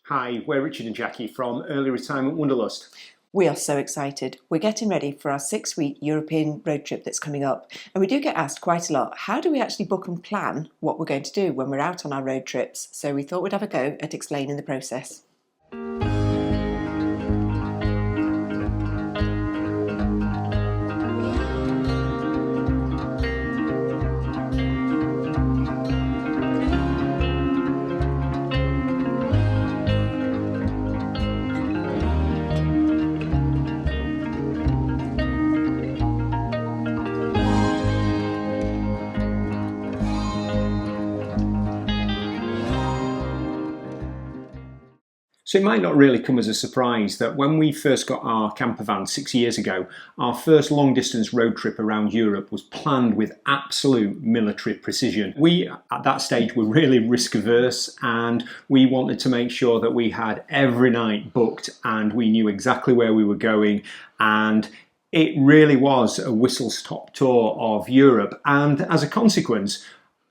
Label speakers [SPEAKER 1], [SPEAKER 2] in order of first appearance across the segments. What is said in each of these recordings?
[SPEAKER 1] Hi, we're Richard and Jackie from Early Retirement Wanderlust.
[SPEAKER 2] We are so excited. We're getting ready for our 6-week European road trip that's coming up. And we do get asked quite a lot, how do we actually book and plan what we're going to do when we're out on our road trips? So we thought we'd have a go at explaining the process.
[SPEAKER 1] So it might not really come as a surprise that when we first got our campervan 6 years ago, our first long distance road trip around Europe was planned with absolute military precision. We, at that stage, were really risk averse and we wanted to make sure that we had every night booked and we knew exactly where we were going, and it really was a whistle-stop tour of Europe. And as a consequence,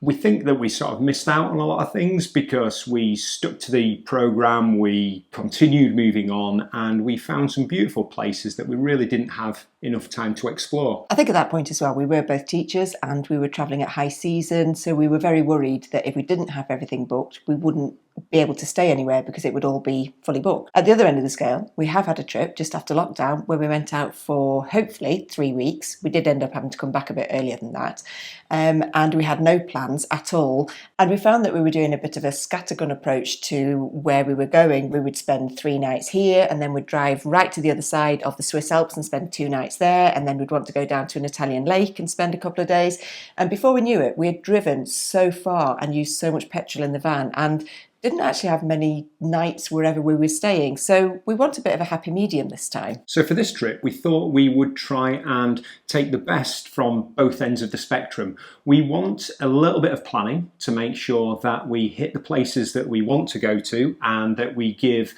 [SPEAKER 1] we think that we sort of missed out on a lot of things because we stuck to the programme, we continued moving on, and we found some beautiful places that we really didn't have enough time to explore.
[SPEAKER 2] I think at that point as well, we were both teachers and we were travelling at high season, so we were very worried that if we didn't have everything booked, we wouldn't be able to stay anywhere because it would all be fully booked. At the other end of the scale, we have had a trip just after lockdown where we went out for hopefully 3 weeks. We did end up having to come back a bit earlier than that, and we had no plans at all, and we found that we were doing a bit of a scattergun approach to where we were going. We would spend 3 nights here and then we'd drive right to the other side of the Swiss Alps and spend 2 nights there, and then we'd want to go down to an Italian lake and spend a couple of days. And before we knew it, we had driven so far and used so much petrol in the van and didn't actually have many nights wherever we were staying. So we want a bit of a happy medium this time.
[SPEAKER 1] So for this trip, we thought we would try and take the best from both ends of the spectrum. We want a little bit of planning to make sure that we hit the places that we want to go to and that we give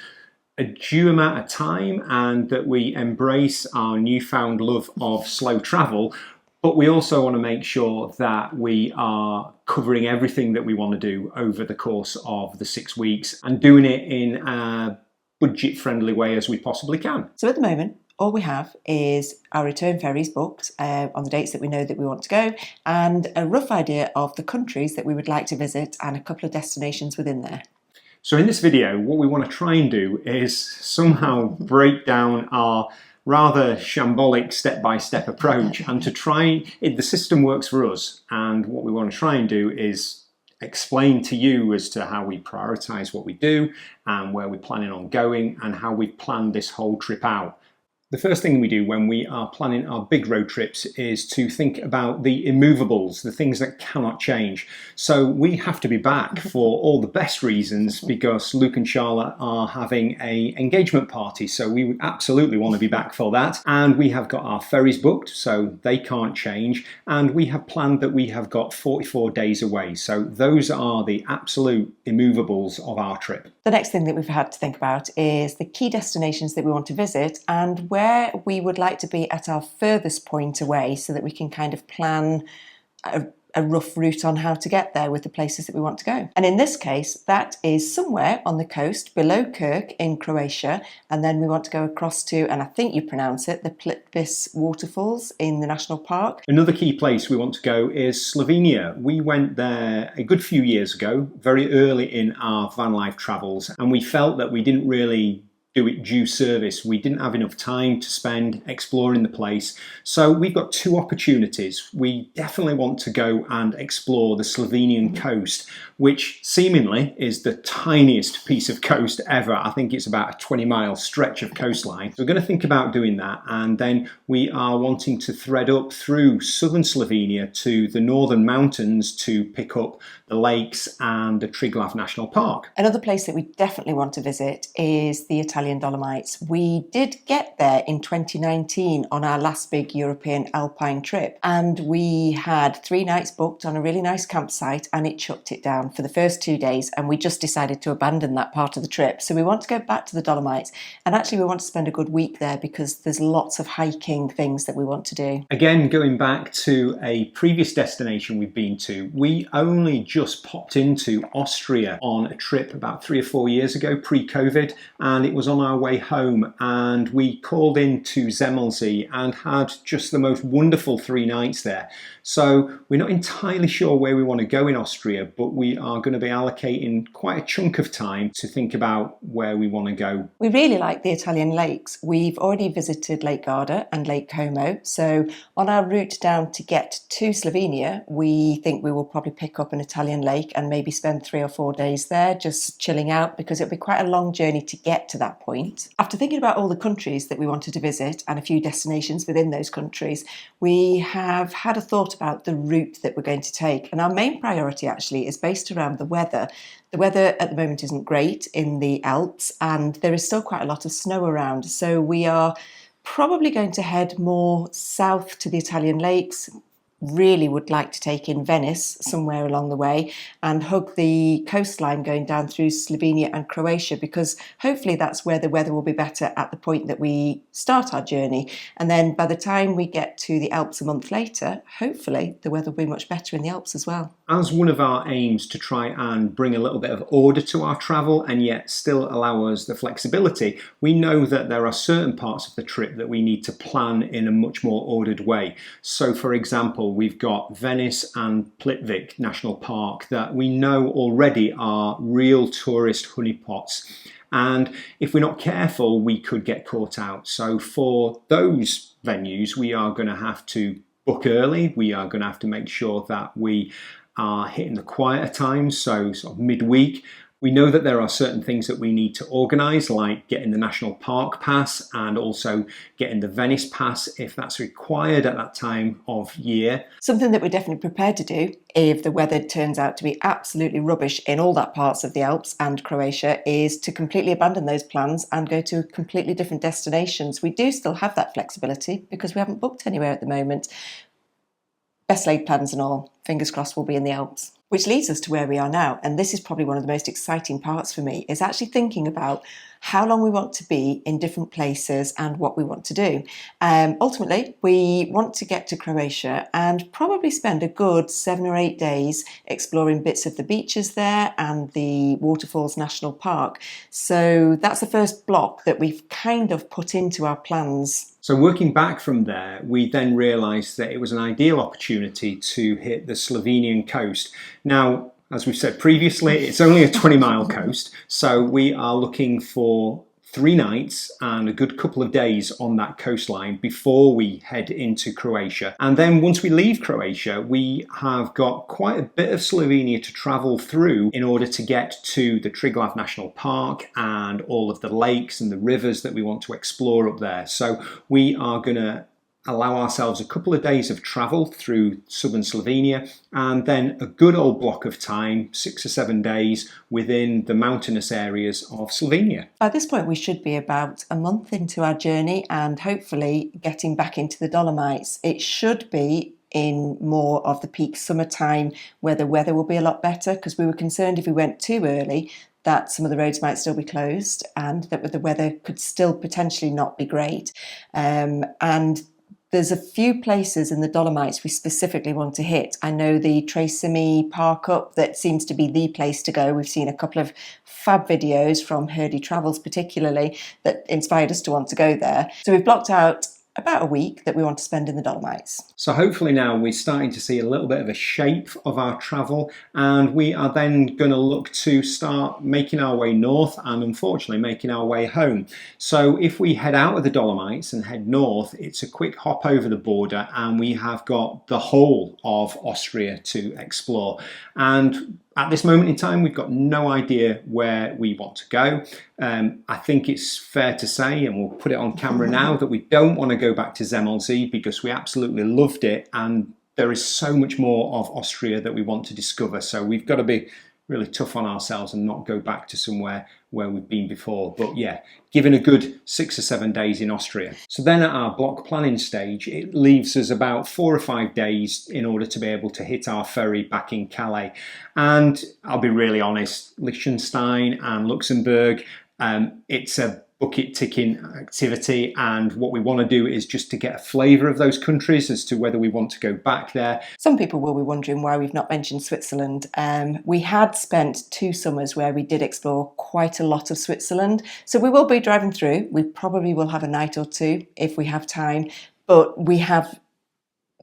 [SPEAKER 1] a due amount of time and that we embrace our newfound love of slow travel. But we also want to make sure that we are covering everything that we want to do over the course of the 6 weeks and doing it in a budget-friendly way as we possibly can.
[SPEAKER 2] So at the moment, all we have is our return ferries booked on the dates that we know that we want to go, and a rough idea of the countries that we would like to visit and a couple of destinations within there.
[SPEAKER 1] So in this video, what we want to try and do is somehow break down our rather shambolic step-by-step approach and to try, the system works for us, and what we want to try and do is explain to you as to how we prioritise what we do and where we're planning on going and how we've planned this whole trip out. The first thing we do when we are planning our big road trips is to think about the immovables, the things that cannot change. So we have to be back for all the best reasons because Luke and Charlotte are having an engagement party, so we absolutely want to be back for that. And we have got our ferries booked, so they can't change. And we have planned that we have got 44 days away. So those are the absolute immovables of our trip.
[SPEAKER 2] The next thing that we've had to think about is the key destinations that we want to visit and where we would like to be at our furthest point away so that we can kind of plan a rough route on how to get there with the places that we want to go. And in this case, that is somewhere on the coast below Kirk in Croatia, and then we want to go across to, and I think you pronounce it, the Plitvice waterfalls in the national park.
[SPEAKER 1] Another key place we want to go is Slovenia. We went there a good few years ago, very early in our van life travels, and we felt that we didn't really do it due service. We didn't have enough time to spend exploring the place. So we've got 2 opportunities. We definitely want to go and explore the Slovenian coast, which seemingly is the tiniest piece of coast ever. I think it's about a 20-mile stretch of coastline. So we're going to think about doing that, and then we are wanting to thread up through southern Slovenia to the northern mountains to pick up the lakes and the Triglav National Park.
[SPEAKER 2] Another place that we definitely want to visit is the Italian Italian Dolomites. We did get there in 2019 on our last big European alpine trip, and we had 3 nights booked on a really nice campsite, and it chucked it down for the first 2 days, and we just decided to abandon that part of the trip. So we want to go back to the Dolomites, and actually we want to spend a good week there because there's lots of hiking things that we want to do.
[SPEAKER 1] Again, going back to a previous destination we've been to, we only just popped into Austria on a trip about 3 or 4 years ago, pre-COVID, and it was on our way home, and we called into Zemmelsee and had just the most wonderful 3 nights there. So we're not entirely sure where we want to go in Austria, but we are going to be allocating quite a chunk of time to think about where we want to go.
[SPEAKER 2] We really like the Italian lakes. We've already visited Lake Garda and Lake Como, so on our route down to get to Slovenia, we think we will probably pick up an Italian lake and maybe spend 3 or 4 days there just chilling out, because it'll be quite a long journey to get to that point. After thinking about all the countries that we wanted to visit and a few destinations within those countries, we have had a thought about the route that we're going to take, and our main priority actually is based around the weather. The weather at the moment isn't great in the Alps, and there is still quite a lot of snow around, so we are probably going to head more south to the Italian lakes. Really would like to take in Venice somewhere along the way and hug the coastline going down through Slovenia and Croatia, because hopefully that's where the weather will be better at the point that we start our journey, and then by the time we get to the Alps a month later, hopefully the weather will be much better in the Alps as well.
[SPEAKER 1] As one of our aims to try and bring a little bit of order to our travel and yet still allow us the flexibility, we know that there are certain parts of the trip that we need to plan in a much more ordered way. So for example, we've got Venice and Plitvik National Park that we know already are real tourist honeypots. And if we're not careful, we could get caught out. So for those venues, we are going to have to book early. We are going to have to make sure that we are hitting the quieter times, so sort of midweek. We know that there are certain things that we need to organise, like getting the National Park Pass and also getting the Venice Pass if that's required at that time of year.
[SPEAKER 2] Something that we're definitely prepared to do if the weather turns out to be absolutely rubbish in all that parts of the Alps and Croatia is to completely abandon those plans and go to completely different destinations. We do still have that flexibility because we haven't booked anywhere at the moment. Best laid plans and all, fingers crossed we'll be in the Alps. Which leads us to where we are now, and this is probably one of the most exciting parts for me, is actually thinking about how long we want to be in different places and what we want to do. Ultimately, we want to get to Croatia and probably spend a good 7 or 8 days exploring bits of the beaches there and the Waterfalls National Park. So that's the first block that we've kind of put into our plans.
[SPEAKER 1] So working back from there, we then realised that it was an ideal opportunity to hit the Slovenian coast. Now, as we've said previously, it's only a 20-mile coast, so we are looking for 3 nights and a good couple of days on that coastline before we head into Croatia. And then once we leave Croatia, we have got quite a bit of Slovenia to travel through in order to get to the Triglav National Park and all of the lakes and the rivers that we want to explore up there. So we are going to allow ourselves a couple of days of travel through southern Slovenia and then a good old block of time, 6 or 7 days, within the mountainous areas of Slovenia.
[SPEAKER 2] By this point we should be about a month into our journey and hopefully getting back into the Dolomites. It should be in more of the peak summertime where the weather will be a lot better, because we were concerned if we went too early that some of the roads might still be closed and that the weather could still potentially not be great. And there's a few places in the Dolomites we specifically want to hit. I know the Tracimi Park Up, that seems to be the place to go. We've seen a couple of fab videos from Herdy Travels particularly that inspired us to want to go there. So we've blocked out about a week that we want to spend in the Dolomites.
[SPEAKER 1] So hopefully now we're starting to see a little bit of a shape of our travel, and we are then going to look to start making our way north and unfortunately making our way home. So if we head out of the Dolomites and head north, it's a quick hop over the border and we have got the whole of Austria to explore. And at this moment in time, we've got no idea where we want to go. I think it's fair to say, and we'll put it on camera now, that we don't want to go back to Zemmelsee because we absolutely loved it and there is so much more of Austria that we want to discover. So we've got to be really tough on ourselves and not go back to somewhere where we've been before. But yeah, given a good 6 or 7 days in Austria. So then at our block planning stage, it leaves us about 4 or 5 days in order to be able to hit our ferry back in Calais. And I'll be really honest, Liechtenstein and Luxembourg, it's a bucket ticking activity, and what we want to do is just to get a flavour of those countries as to whether we want to go back there.
[SPEAKER 2] Some people will be wondering why we've not mentioned Switzerland. We had spent 2 summers where we did explore quite a lot of Switzerland, so we will be driving through. We probably will have a night or 2 if we have time, but we have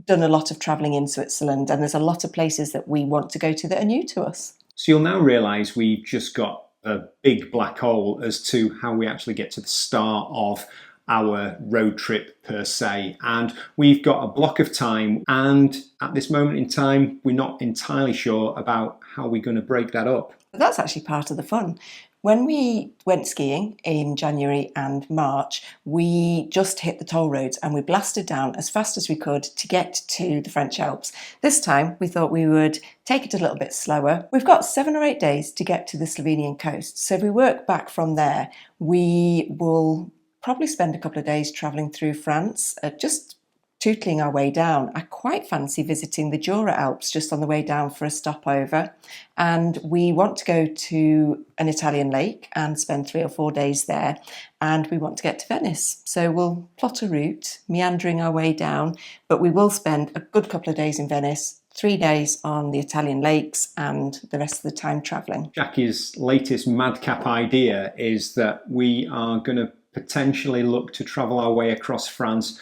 [SPEAKER 2] done a lot of travelling in Switzerland, and there's a lot of places that we want to go to that are new to us.
[SPEAKER 1] So you'll now realise we've just got a big black hole as to how we actually get to the start of our road trip per se, and we've got a block of time, and at this moment in time we're not entirely sure about how we're going to break that up.
[SPEAKER 2] That's actually part of the fun. When we went skiing in January and March, we just hit the toll roads and we blasted down as fast as we could to get to the French Alps. This time we thought we would take it a little bit slower. We've got 7 or 8 days to get to the Slovenian coast, so if we work back from there, we will probably spend a couple of days travelling through France, just tootling our way down. I quite fancy visiting the Jura Alps just on the way down for a stopover, and we want to go to an Italian lake and spend 3 or 4 days there, and we want to get to Venice. So we'll plot a route, meandering our way down, but we will spend a good couple of days in Venice, 3 days on the Italian lakes, and the rest of the time travelling.
[SPEAKER 1] Jackie's latest madcap idea is that we are going to potentially look to travel our way across France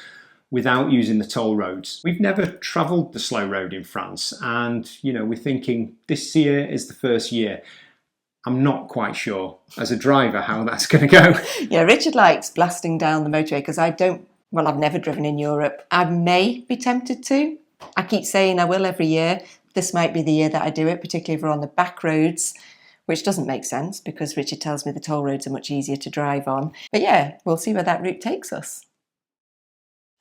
[SPEAKER 1] without using the toll roads. We've never travelled the slow road in France, and we're thinking this year is the first year. I'm not quite sure as a driver how that's going to go.
[SPEAKER 2] Yeah, Richard likes blasting down the motorway because I've never driven in Europe. I may be tempted to. I keep saying I will every year. This might be the year that I do it, particularly if we're on the back roads, which doesn't make sense because Richard tells me the toll roads are much easier to drive on. But yeah, we'll see where that route takes us.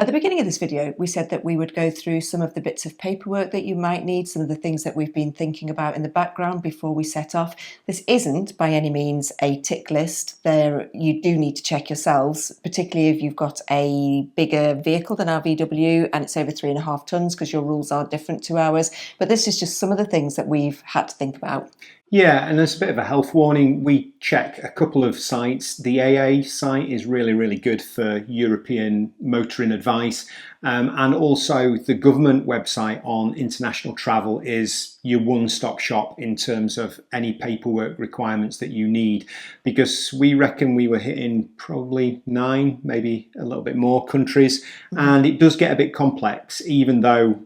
[SPEAKER 2] At the beginning of this video, we said that we would go through some of the bits of paperwork that you might need, some of the things that we've been thinking about in the background before we set off. This isn't by any means a tick list. There, you do need to check yourselves, particularly if you've got a bigger vehicle than our VW and it's over 3.5 tons, because your rules are different to ours. But this is just some of the things that we've had to think about.
[SPEAKER 1] Yeah, and as a bit of a health warning, we check a couple of sites. The AA site is really, really good for European motoring advice. And also the government website on international travel is your one-stop shop in terms of any paperwork requirements that you need. Because we reckon we were hitting probably 9, maybe a little bit more countries. And it does get a bit complex, even though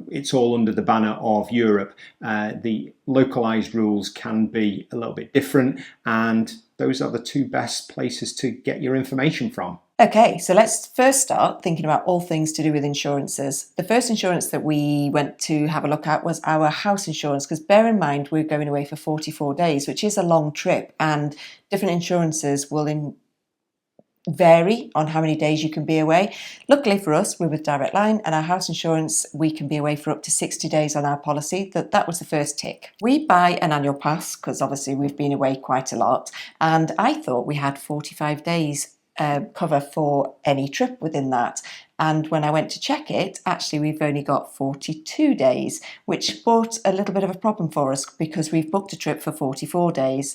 [SPEAKER 1] it's all under the banner of Europe. The localized rules can be a little bit different, and those are the 2 best places to get your information from.
[SPEAKER 2] Okay, so let's first start thinking about all things to do with insurances. The first insurance that we went to have a look at was our house insurance, because bear in mind we're going away for 44 days, which is a long trip, and different insurances will vary on how many days you can be away. Luckily for us, we're with Direct Line, and our house insurance, we can be away for up to 60 days on our policy. That was the first tick. We buy an annual pass because obviously we've been away quite a lot, and I thought we had 45 days cover for any trip within that. And when I went to check it, actually we've only got 42 days, which brought a little bit of a problem for us because we've booked a trip for 44 days.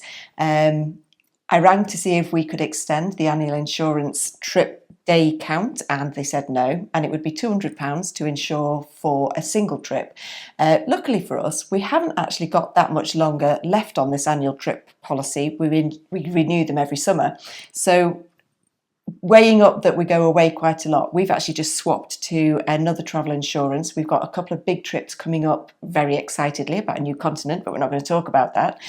[SPEAKER 2] I rang to see if we could extend the annual insurance trip day count, and they said no, and it would be £200 to insure for a single trip. Luckily for us, we haven't actually got that much longer left on this annual trip policy. We renew them every summer. So weighing up that we go away quite a lot, we've actually just swapped to another travel insurance. We've got a couple of big trips coming up very excitedly about a new continent, but we're not going to talk about that.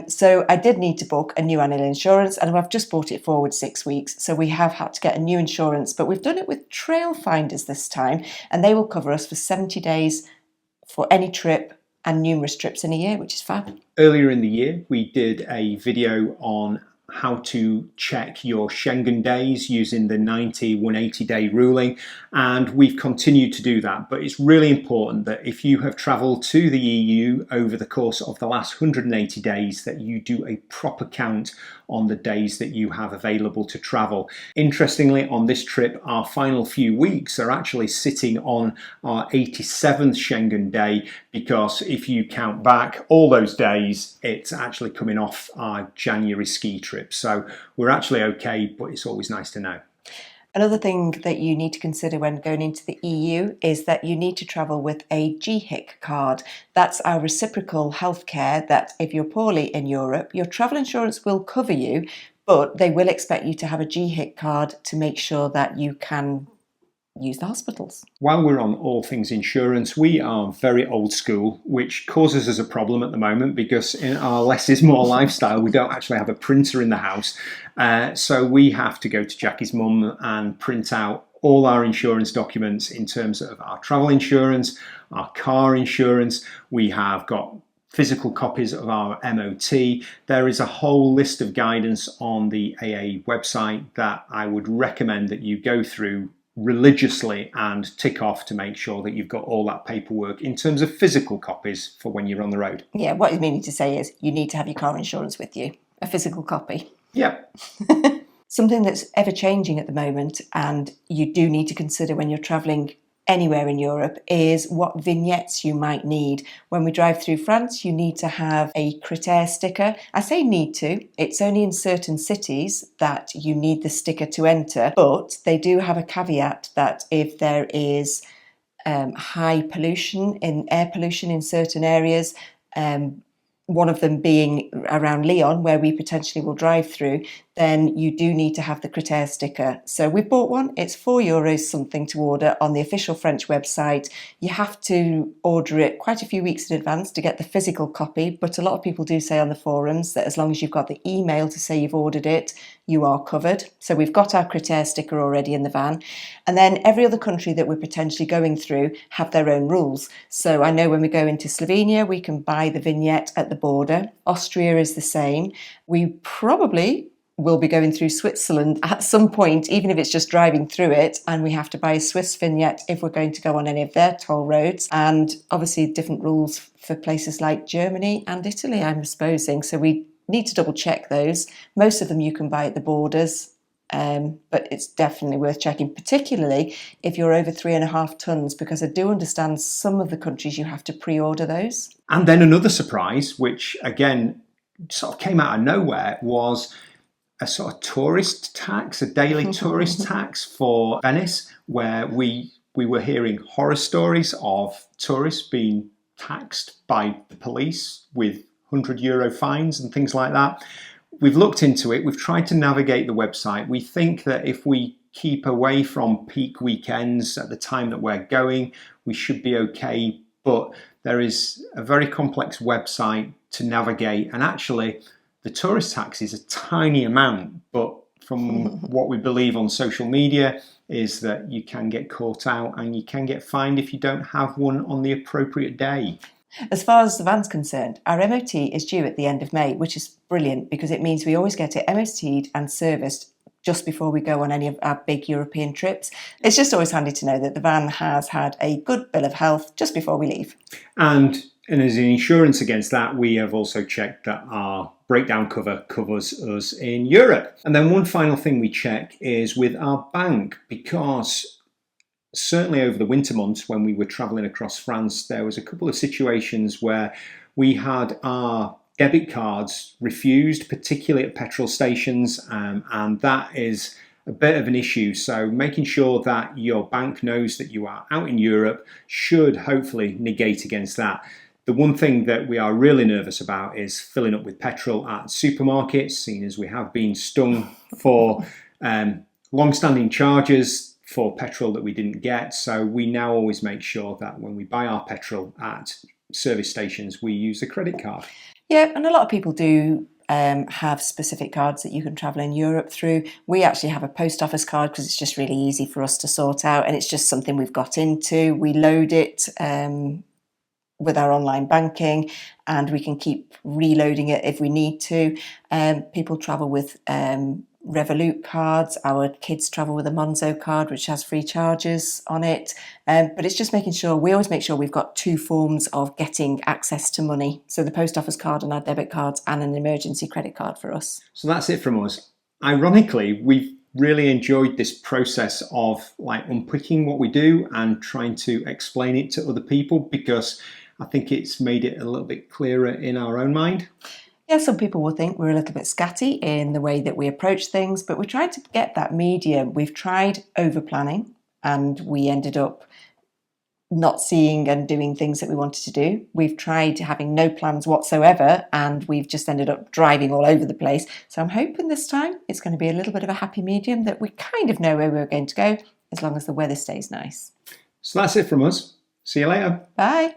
[SPEAKER 2] So I did need to book a new annual insurance, and I've just brought it forward 6 weeks. So we have had to get a new insurance, but we've done it with Trail Finders this time, and they will cover us for 70 days for any trip and numerous trips in a year, which is fab.
[SPEAKER 1] Earlier in the year, we did a video on how to check your Schengen days using the 90-180 day ruling, and we've continued to do that. But it's really important that if you have travelled to the EU over the course of the last 180 days, that you do a proper count on the days that you have available to travel. Interestingly, on this trip, our final few weeks are actually sitting on our 87th Schengen day, because if you count back all those days, it's actually coming off our January ski trip. So we're actually okay, but it's always nice to know.
[SPEAKER 2] Another thing that you need to consider when going into the EU is that you need to travel with a GHIC card. That's our reciprocal healthcare, that if you're poorly in Europe, your travel insurance will cover you, but they will expect you to have a GHIC card to make sure that you can use the hospitals.
[SPEAKER 1] While we're on all things insurance, we are very old school, which causes us a problem at the moment because in our less is more lifestyle, we don't actually have a printer in the house. So we have to go to Jackie's mum and print out all our insurance documents in terms of our travel insurance, our car insurance. We have got physical copies of our MOT. There is a whole list of guidance on the AA website that I would recommend that you go through religiously and tick off to make sure that you've got all that paperwork in terms of physical copies for when you're on the road.
[SPEAKER 2] Yeah, what he's meaning to say is you need to have your car insurance with you, a physical copy.
[SPEAKER 1] Yep.
[SPEAKER 2] Something that's ever changing at the moment, and you do need to consider when you're travelling anywhere in Europe, is what vignettes you might need. When we drive through France, you need to have a critère sticker. I say need to, it's only in certain cities that you need the sticker to enter, but they do have a caveat that if there is high pollution, in air pollution in certain areas, one of them being around Lyon, where we potentially will drive through, then you do need to have the critère sticker. So we bought one. It's €4 something to order on the official French website. You have to order it quite a few weeks in advance to get the physical copy, but a lot of people do say on the forums that as long as you've got the email to say you've ordered it, you are covered. So we've got our critère sticker already in the van. And then every other country that we're potentially going through have their own rules. So I know when we go into Slovenia, we can buy the vignette at the border. Austria is the same. We probably will be going through Switzerland at some point, even if it's just driving through it, and we have to buy a Swiss vignette if we're going to go on any of their toll roads. And obviously different rules for places like Germany and Italy, I'm supposing. So we need to double check those. Most of them you can buy at the borders, but it's definitely worth checking, particularly if you're over 3.5 tons, because I do understand some of the countries you have to pre-order those.
[SPEAKER 1] And then another surprise, which again sort of came out of nowhere, was a sort of tourist tax, a daily tourist tax for Venice, where we were hearing horror stories of tourists being taxed by the police with €100 fines and things like that. We've looked into it. We've tried to navigate the website. We think that if we keep away from peak weekends at the time that we're going, we should be okay. But there is a very complex website to navigate, and actually the tourist tax is a tiny amount, but from what we believe on social media is that you can get caught out and you can get fined if you don't have one on the appropriate day.
[SPEAKER 2] As far as the van's concerned, our MOT is due at the end of May, which is brilliant because it means we always get it MOT'd and serviced just before we go on any of our big European trips. It's just always handy to know that the van has had a good bill of health just before we leave.
[SPEAKER 1] And as an insurance against that, we have also checked that our breakdown cover covers us in Europe. And then one final thing we check is with our bank, because certainly over the winter months when we were travelling across France, there was a couple of situations where we had our debit cards refused, particularly at petrol stations, and that is a bit of an issue. So making sure that your bank knows that you are out in Europe should hopefully negate against that. The one thing that we are really nervous about is filling up with petrol at supermarkets, seeing as we have been stung for long-standing charges for petrol that we didn't get. So we now always make sure that when we buy our petrol at service stations, we use a credit card.
[SPEAKER 2] Yeah, and a lot of people do have specific cards that you can travel in Europe through. We actually have a post office card because it's just really easy for us to sort out, and it's just something we've got into. We load it with our online banking, and we can keep reloading it if we need to. People travel with Revolut cards. Our kids travel with a Monzo card, which has free charges on it. But it's just making sure, we always make sure we've got two forms of getting access to money. So the post office card and our debit cards, and an emergency credit card for us.
[SPEAKER 1] So that's it from us. Ironically, we've really enjoyed this process of like unpicking what we do and trying to explain it to other people, because I think it's made it a little bit clearer in our own mind.
[SPEAKER 2] Yeah, some people will think we're a little bit scatty in the way that we approach things, but we tried to get that medium. We've tried over planning, and we ended up not seeing and doing things that we wanted to do. We've tried having no plans whatsoever, and we've just ended up driving all over the place. So I'm hoping this time it's going to be a little bit of a happy medium, that we kind of know where we're going to go, as long as the weather stays nice.
[SPEAKER 1] So that's it from us. See you later.
[SPEAKER 2] Bye.